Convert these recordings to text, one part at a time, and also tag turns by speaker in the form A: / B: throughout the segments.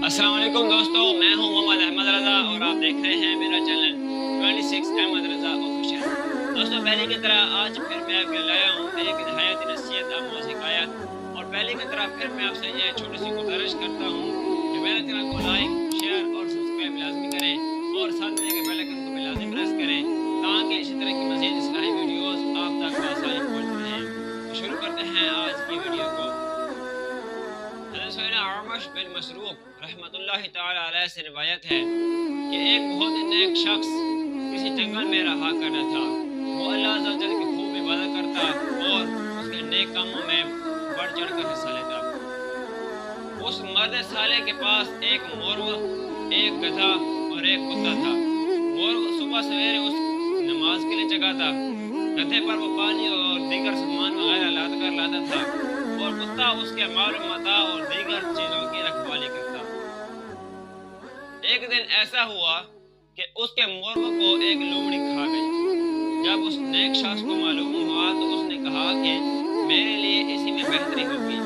A: अस्सलाम वालेकुम दोस्तों, मैं हूं मोहम्मद अहमद रज़ा और आप देख रहे हैं मेरा चैनल 26 अहमद रज़ा ऑफिशियल। दोस्तों, पहले की तरह आज फिर मैं आपके लाया हूं एक नहायत नसीहत आमोज़ हिकायत। और पहले की तरह फिर मैं आपसे ये छोटी सी गुजारिश करता हूं कि मेरे चैनल को लाइक, शेयर और सब्सक्राइब लाजमी करें और साथ में बेल आइकन को भी लाजमी प्रेस करें ताकि इसी तरह की मज़ीद इस्लाही वीडियोज़ आप तक आसानी पहुँच रहें। तो शुरू करते हैं आज की वीडियो को। आमश बिन मसरूक रहमतुल्लाहि ताला अलैह से रिवायत है कि एक बहुत ही नेक शख्स किसी जंगल में रहा करता था। वो अल्लाह अज़्ज़ा वजल की खूब इबादत करता और उसके नेक कामों में बढ़ चढ़ कर हिस्सा लेता। उस मर्द साले के पास एक मोर, एक गधा और एक कुत्ता था। मोर सुबह सवेरे उस नमाज के लिए जगाता, गधे पर वो पानी और दीगर सामान वगैरह लाद कर लाता था और कुत्ता उसके माल मता और दीगर चीजों की रखवाली करता। एक दिन ऐसा हुआ कि उसके मुर्ग को एक लोमड़ी खा गई। जब उस नेक शख्स को मालूम हुआ तो उसने कहा कि मेरे लिए इसी में बेहतरी होगी,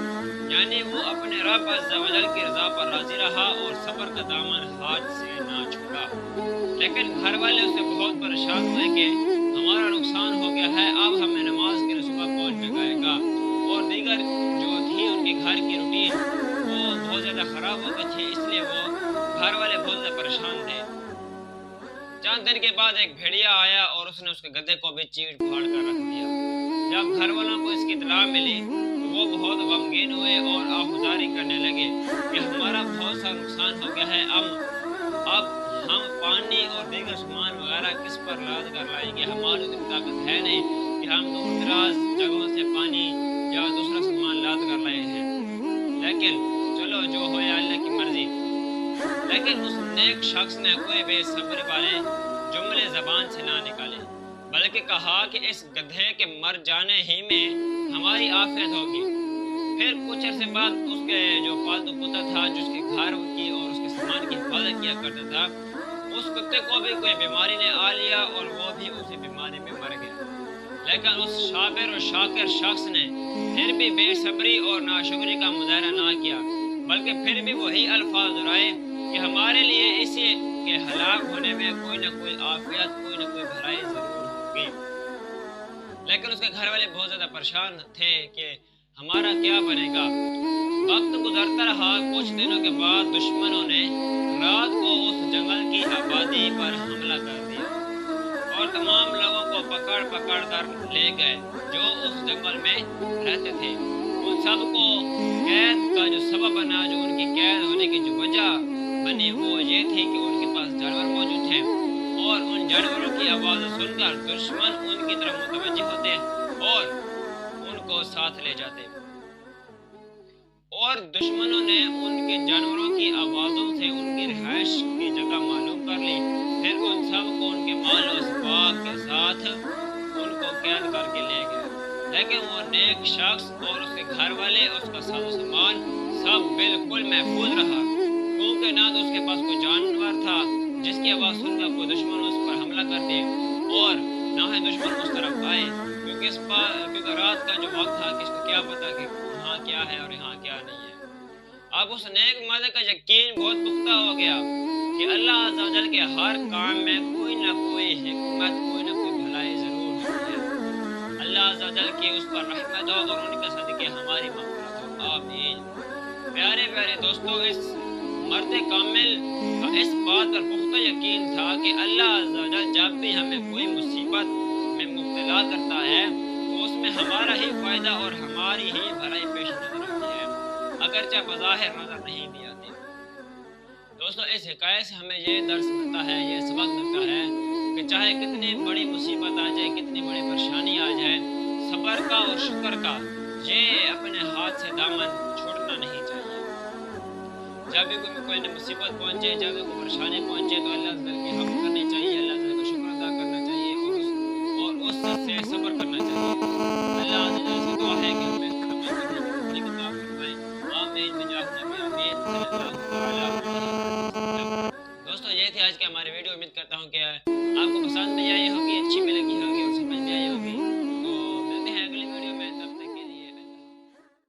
A: यानी वो अपने रब अज़्ज़ा वजल की रज़ा पर राजी रहा और सब्र का दामन हाथ से ना छोड़ा। लेकिन घर वाले उससे बहुत परेशान हुए कि हमारा नुकसान हो गया है, अब हमें नमाज के लिए सुबह कौन जगाएगा। और दीगर जो थी उनके घर की रूटीन वो बहुत ज़्यादा ख़राब हो गई थी, इसलिए वो घर वाले बहुत ज़्यादा परेशान थे। चंद दिन के बाद एक भेड़िया आया और उसने उसके गधे को भी चीड़ फाड़ कर रख दिया। जब घर वालों को इसकी इत्तला मिली तो वो बहुत गमगीन हुए और आहुजारी करने लगे कि हमारा बहुत सा नुकसान हो गया है, अब हम पानी और दीगर सामान वगैरह किस पर लाद कर लाएंगे। हमारी उतनी ताकत है नहीं कि हम दूर दराज जगहों से पानी या दूसरा सामान लाद कर लाए हैं, लेकिन चलो जो हो अल्लाह की मर्जी। लेकिन उस नेक शख्स ने कोई बेसब्री वाले जुमले ज़बान से ना निकाले, बल्कि कहा कि इस गधे के मर जाने ही में हमारी आफियत होगी। फिर कुछ अरसे बाद उसके जो पालतू कुत्ता था जिसके घर की और उसके सामान की हिफाजत किया करता था, उस कुत्ते को भी कोई बीमारी ने आ लिया और वो भी उसी बीमारी में मर गया। लेकिन उस शाबिर और शाकिर शख्स ने फिर भी बेसब्री और नाशुक्री का मुजाहरा ना किया, बल्कि फिर भी वही अल्फाज दोहराए कि हमारे लिए इसी के हलाक होने में कोई ना कोई आफियत, कोई ना कोई भलाई जरूर होगी। लेकिन उसके घर वाले बहुत ज़्यादा परेशान थे कि हमारा क्या बनेगा। वक्त गुजरता रहा। कुछ दिनों के बाद दुश्मनों ने रात को उस जंगल की आबादी पर हमला कर दिया और तमाम लोगों को पकड़ पकड़ कर ले गए जो उस जंगल में रहते थे। उन सबको कैद का जो सबब बना, जो उनकी कैद होने की जो वजह बनी, वो ये थी कि उनके पास जानवर मौजूद थे और उन जानवरों की आवाज़ सुनकर दुश्मन उनकी तरफ मुतवज्जह होते और उनको साथ ले जाते। और दुश्मनों ने उनके जानवरों की आवाज़ों से उनकी रिहाइश की जगह मालूम कर ली। फिर उन सब को उनके माल और असबाब के साथ उनको कैद करके ले गए। लेकिन वो नेक शख्स और उसके घर वाले, उसका साजो सामान सब बिल्कुल महफूज रहा, क्योंकि ना तो उसके पास कोई जानवर था जिसकी आवाज़ सुनकर कोई दुश्मन उस पर हमला करते और ना ही दुश्मन उस तरफ आए, क्योंकि रात का जो वक्त था, किसको क्या पता कि यहाँ क्या है और यहाँ क्या नहीं है। अब उस नेक मर्द का यकीन बहुत पुख्ता हो गया कि अल्लाह अज़्ज़ा वजल के हर काम में कोई ना कोई हिकमत, कोई ना कोई भलाई जरूर होती है। अल्लाह अज़्ज़ा वजल की उस पर रहमत हो और उनके सदके हमारी मग़फ़िरत हो, आमीन। प्यारे प्यारे दोस्तों, इस मर्द कामिल का इस बात पर पुख्ता यकीन था कि अल्लाह अज़्ज़ा वजल जब भी हमें कोई मुसीबत में मुब्तला करता है तो उसमें हमारा ही फ़ायदा और हमारी ही भलाई पेश नज़र आती है, अगरचे बज़ाहिर नज़र नहीं भी आती। दोस्तों, इस हिकायत से हमें ये दर्स मिलता है, ये सबक मिलता है कि चाहे कितनी बड़ी मुसीबत आ जाए, कितनी बड़ी परेशानी आ जाए, सब्र का और शुक्र का ये अपने हाथ से दामन छोड़ना नहीं चाहिए। जब भी कोई मुसीबत पहुँचे, जब भी कोई परेशानी पहुँचे तो अल्लाह की हम